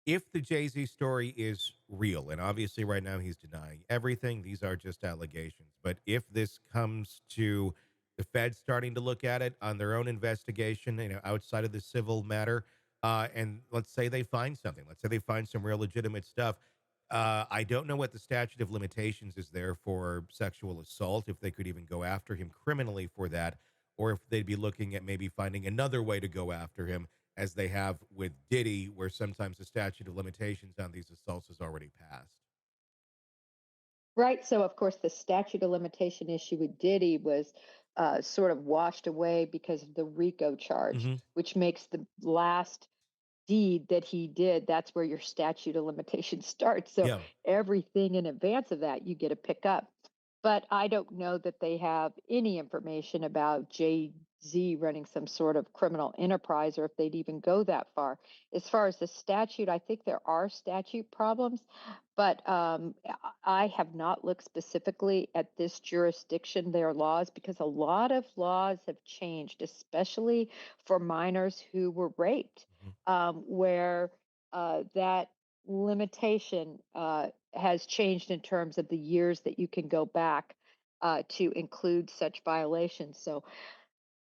if the Jay-Z story is real, and obviously right now he's denying everything, these are just allegations. But if this comes to the Fed starting to look at it on their own investigation, outside of the civil matter, and let's say they find something, let's say they find some real legitimate stuff. I don't know what the statute of limitations is there for sexual assault, if they could even go after him criminally for that, or if they'd be looking at maybe finding another way to go after him as they have with Diddy, where sometimes the statute of limitations on these assaults has already passed. Right. So, of course, the statute of limitation issue with Diddy was sort of washed away because of the RICO charge, Hmm. which makes the last deed that he did, that's where your statute of limitations starts. So, Yeah. everything in advance of that, you get to pick up. But I don't know that they have any information about Jay Z running some sort of criminal enterprise or if they'd even go that far. As far as the statute, I think there are statute problems, but I have not looked specifically at this jurisdiction, their laws, because a lot of laws have changed, especially for minors who were raped, Hmm. where that limitation has changed in terms of the years that you can go back to include such violations. So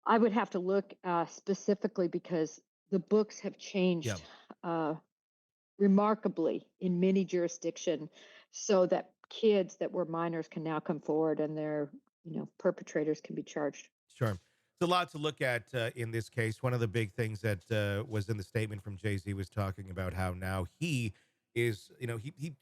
I would have to look specifically because the books have Yeah. changed uh, remarkably in many jurisdictions, so that kids that were minors can now come forward and their perpetrators can be charged. Sure. It's a lot to look at in this case. One of the big things that was in the statement from Jay Z was talking about how now he is,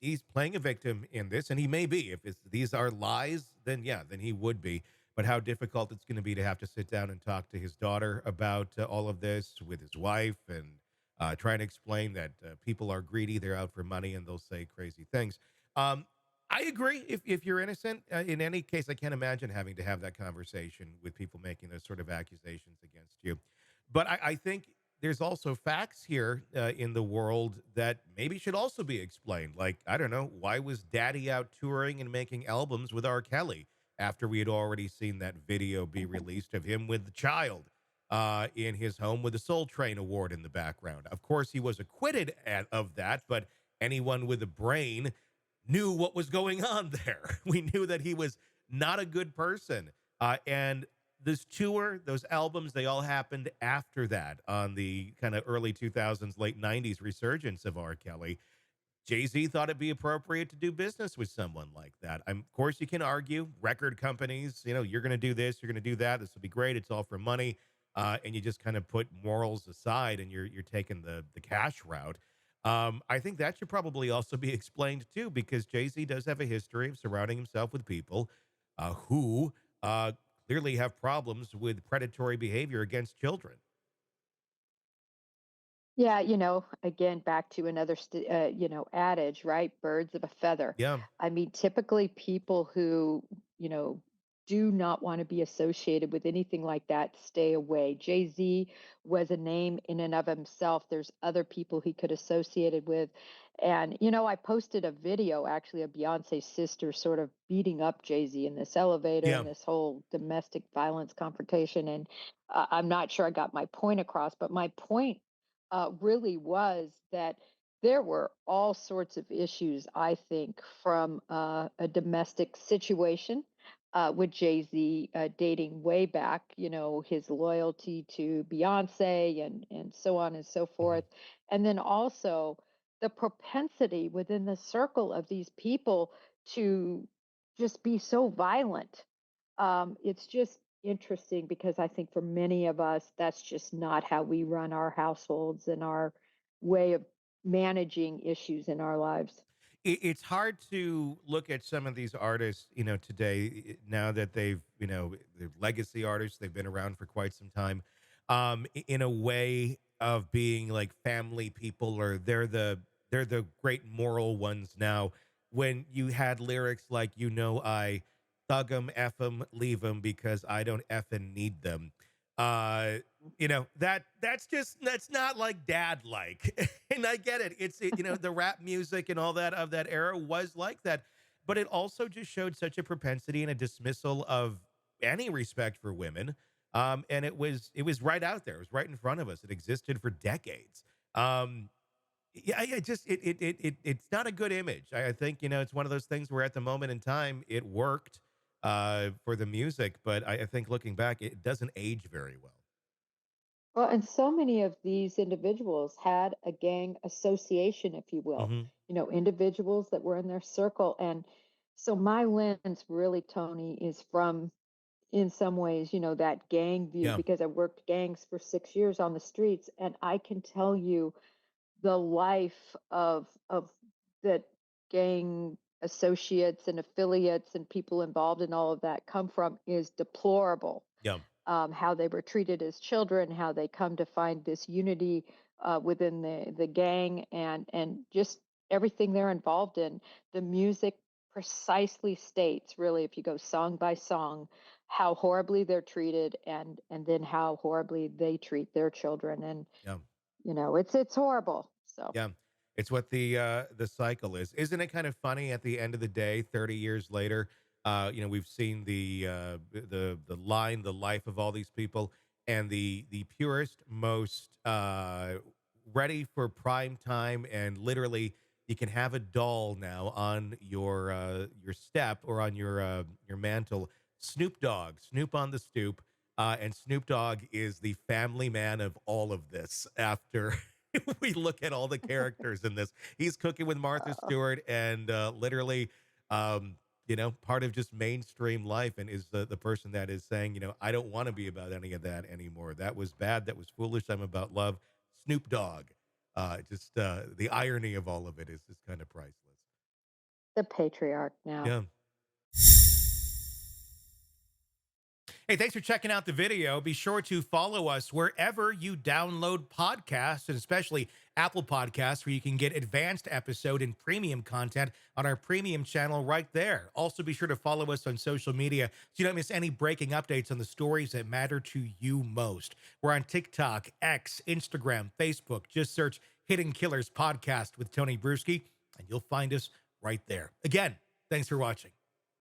he's playing a victim in this, and he may be. If these are lies, then yeah, then he would be. But how difficult it's going to be to have to sit down and talk to his daughter about all of this with his wife, and try and explain that people are greedy, they're out for money, and they'll say crazy things. Um, I agree. If you're innocent, in any case, I can't imagine having to have that conversation with people making those sort of accusations against you. But I think there's also facts here in the world that maybe should also be explained. Like, I don't know, why was Daddy out touring and making albums with R. Kelly after we had already seen that video be released of him with the child in his home with the Soul Train Award in the background? Of course, he was acquitted of that, but anyone with a brain knew what was going on there. We knew that he was not a good person. And this tour, those albums, they all happened after that on the kind of early 2000s, late 90s resurgence of R. Kelly. Jay-Z thought it'd be appropriate to do business with someone like that. Of course, you can argue record companies, you're going to do this, you're going to do that. This will be great. It's all for money. And you just kind of put morals aside and you're taking the cash route. I think that should probably also be explained too, because Jay-Z does have a history of surrounding himself with people who clearly have problems with predatory behavior against children. Yeah, again, back to another, adage, right? Birds of a feather. Yeah. I mean, typically people who, you know, do not want to be associated with anything like that stay away. Jay Z was a name in and of himself. There's other people he could associate it with. And, I posted a video actually of Beyonce's sister sort of beating up Jay Z in this elevator Yeah. and this whole domestic violence confrontation. And I'm not sure I got my point across, but my point really was that there were all sorts of issues, I think, from a domestic situation with Jay Z dating way back, his loyalty to Beyonce and so on and so Mhm. forth. And then also the propensity within the circle of these people to just be so violent. It's just interesting because I think for many of us, that's just not how we run our households and our way of managing issues in our lives. It's hard to look at some of these artists, today, now that they're legacy artists, they've been around for quite some time, in a way of being like family people, or they're the great moral ones now. When you had lyrics like, I thug 'em, F 'em, leave 'em because I don't effing need them. Uh, that's not like dad like. And I get it. The rap music and all that of that era was like that, but it also just showed such a propensity and a dismissal of any respect for women. And it was right out there. It was right in front of us. It existed for decades. Um, Yeah, yeah, just it's not a good image. I think, it's one of those things where at the moment in time it worked for the music, but I think looking back, it doesn't age very well. Well, and so many of these individuals had a gang association, if you will, Hmm. individuals that were in their circle. And so my lens really, Tony, is from, in some ways, that gang view, Yeah, because I worked gangs for 6 years on the streets. And I can tell you the life of that gang associates and affiliates and people involved in all of that come from is deplorable. yeah, How they were treated as children, how they come to find this unity within the gang, and just everything they're involved in. The music precisely states, really, if you go song by song, how horribly they're treated, and then how horribly they treat their children, and yeah. it's horrible. So Yeah. It's what the cycle is. Isn't it kind of funny at the end of the day, 30 years later, we've seen the line, the life of all these people, and the purest, most ready for prime time, and literally you can have a doll now on your step or on your mantle. Snoop Dogg, Snoop on the stoop. And Snoop Dogg is the family man of all of this after we look at all the characters in this. He's cooking with Martha uh, Stewart and literally, part of just mainstream life, and is the person that is saying, I don't want to be about any of that anymore. That was bad. That was foolish. I'm about love. Snoop Dogg. Just the irony of all of it is just kind of priceless. the patriarch now. Yeah. Hey, thanks for checking out the video. Be sure to follow us wherever you download podcasts, and especially Apple Podcasts, where you can get advanced episode and premium content on our premium channel right there. Also, be sure to follow us on social media so you don't miss any breaking updates on the stories that matter to you most. We're on TikTok, X, Instagram, Facebook. Just search Hidden Killers Podcast with Tony Bruschi, and you'll find us right there. Again, thanks for watching.